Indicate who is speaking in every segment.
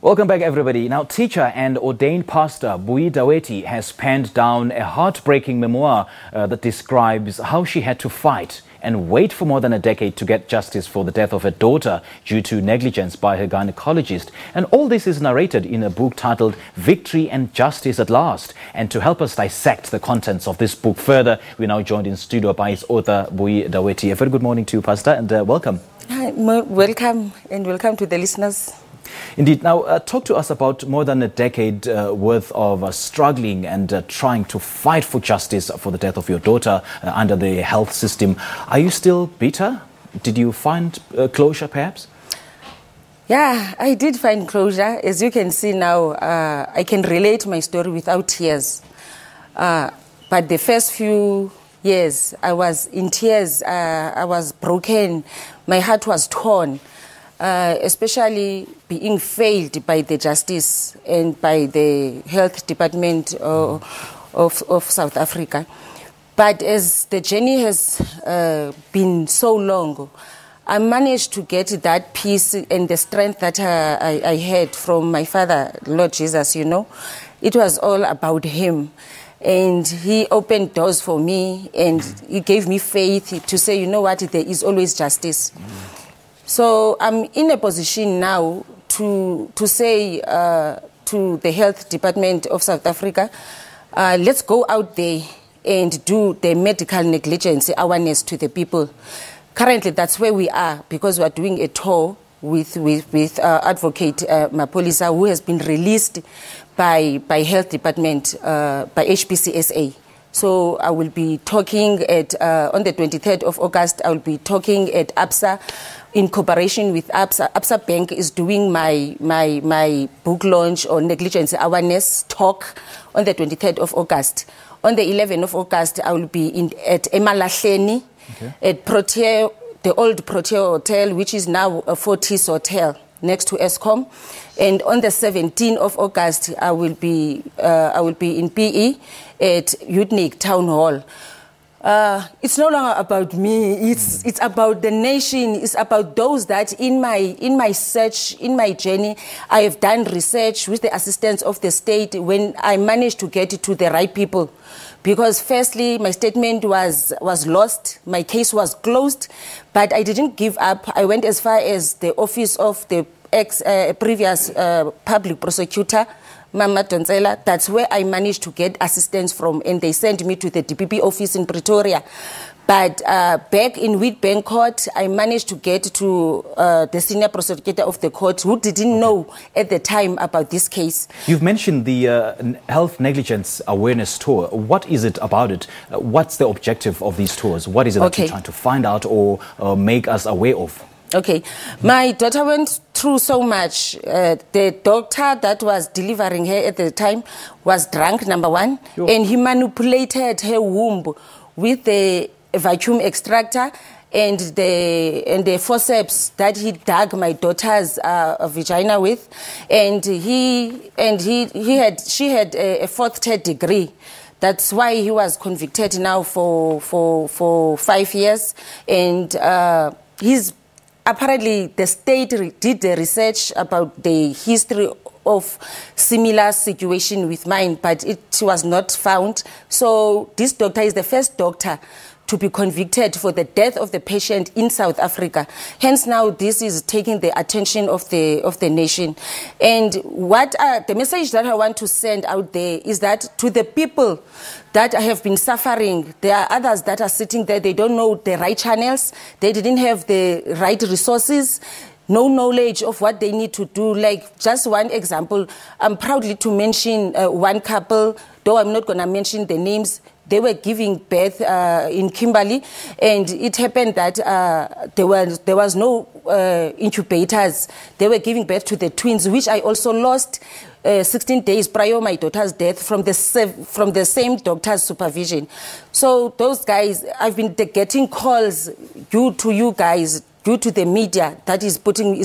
Speaker 1: Welcome back, everybody. Now, teacher and ordained pastor Buyi Daweti has penned down a heartbreaking memoir that describes how she had to fight and wait for more than a decade to get justice for the death of her daughter due to negligence by her gynecologist. And all this is narrated in a book titled Victory and Justice at Last. And to help us dissect the contents of this book further, we're now joined in studio by its author, Buyi Daweti. A very good morning to you, Pastor, and welcome.
Speaker 2: Hi, welcome, and welcome to the listeners.
Speaker 1: Indeed. Now, talk to us about more than a decade worth of struggling and trying to fight for justice for the death of your daughter under the health system. Are you still bitter? Did you find closure, perhaps?
Speaker 2: Yeah, I did find closure. As you can see now, I can relate my story without tears. But the first few years, I was in tears. I was broken. My heart was torn. Especially being failed by the justice and by the health department of South Africa. But as the journey has been so long, I managed to get that peace and the strength that I had from my father, Lord Jesus, you know. It was all about him. And he opened doors for me, and he gave me faith to say, you know what, there is always justice. So I'm in a position now to say to the health department of South Africa, let's go out there and do the medical negligence awareness to the people. Currently, that's where we are, because we are doing a tour with Advocate Mapolisa, who has been released by health department, by HPCSA. So I will be talking at on the 23rd of August. I will be talking at ABSA in cooperation with ABSA. ABSA Bank is doing my book launch on negligence awareness talk on the 23rd of August. On the 11th of August, I will be at Emalahleni, at Protea, the old Protea Hotel, which is now a Fortis Hotel next to Eskom. And on the 17th of August, I will be in PE at Utnik Town Hall. It's no longer about me. It's about the nation. It's about those that in my search, in my journey, I have done research with the assistance of the state when I managed to get it to the right people. Because firstly, my statement was lost, my case was closed, but I didn't give up. I went as far as the office of the previous public prosecutor, Mama Tonsela. That's where I managed to get assistance from, and they sent me to the DPP office in Pretoria. But back in Witbank Court, I managed to get to the senior prosecutor of the court, who didn't know at the time about this case.
Speaker 1: You've mentioned the health negligence awareness tour. What is it about it? What's the objective of these tours? What is it that you're trying to find out or make us aware of?
Speaker 2: Okay, my daughter went through so much. The doctor that was delivering her at the time was drunk, number one, and he manipulated her womb with the vacuum extractor and the forceps that he dug my daughter's vagina with, and she had a third degree. That's why he was convicted now for 5 years, and he's. Apparently, the state did the research about the history of similar situation with mine, but it was not found. So this doctor is the first doctor to be convicted for the death of the patient in South Africa. Hence now this is taking the attention of the nation. And what the message that I want to send out there is that to the people that have been suffering, there are others that are sitting there, they don't know the right channels, they didn't have the right resources, no knowledge of what they need to do. Like just one example, I'm proudly to mention one couple, though I'm not going to mention the names. They were giving birth in Kimberley, and it happened that there was no incubators. They were giving birth to the twins, which I also lost 16 days prior to my daughter's death from the same doctor's supervision. So those guys, I've been getting calls due to you guys, due to the media that is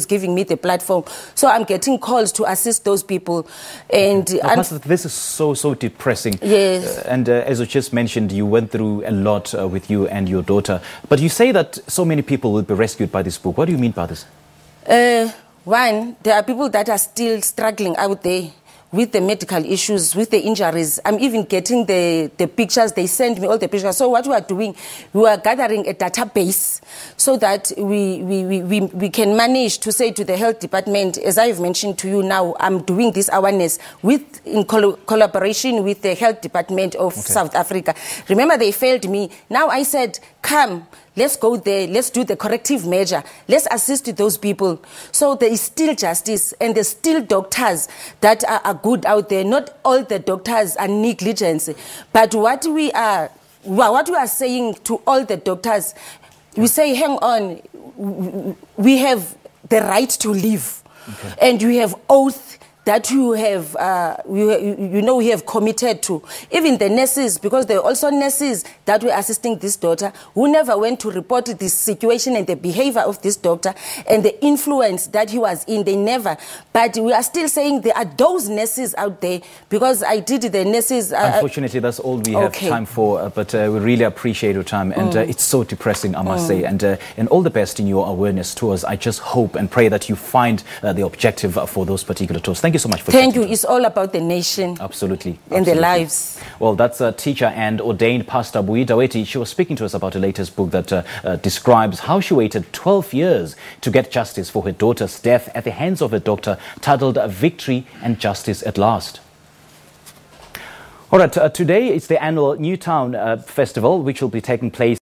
Speaker 2: giving me the platform. So I'm getting calls to assist those people. And
Speaker 1: Pastor, this is so depressing.
Speaker 2: Yes.
Speaker 1: And as you just mentioned, you went through a lot with you and your daughter. But you say that so many people will be rescued by this book. What do you mean by this?
Speaker 2: One, there are people that are still struggling out there with the medical issues, with the injuries. I'm even getting the pictures. They send me all the pictures. So what we are doing, we are gathering a database so that we can manage to say to the health department, as I've mentioned to you now, I'm doing this awareness in collaboration with the health department of South Africa. Remember, they failed me. Now I said, come, let's go there. Let's do the corrective measure. Let's assist those people. So there is still justice, and there's still doctors that are good out there. Not all the doctors are negligence, but what we are saying to all the doctors, we say, hang on, we have the right to live, and we have oath that you have, we have committed to. Even the nurses, because there are also nurses that were assisting this daughter who never went to report this situation and the behavior of this doctor and the influence that he was in. They never. But we are still saying there are those nurses out there, because I did the nurses.
Speaker 1: Unfortunately, that's all we have time for. But we really appreciate your time. And it's so depressing, I must say. And all the best in your awareness tours. I just hope and pray that you find the objective for those particular tours. Thank you so much for
Speaker 2: Thank you. It's all about the nation.
Speaker 1: Absolutely.
Speaker 2: And the lives.
Speaker 1: Well, that's a teacher and ordained pastor, Buyi Daweti. She was speaking to us about her latest book that describes how she waited 12 years to get justice for her daughter's death at the hands of a doctor, titled Victory and Justice at Last. All right, today it's the annual Newtown Festival, which will be taking place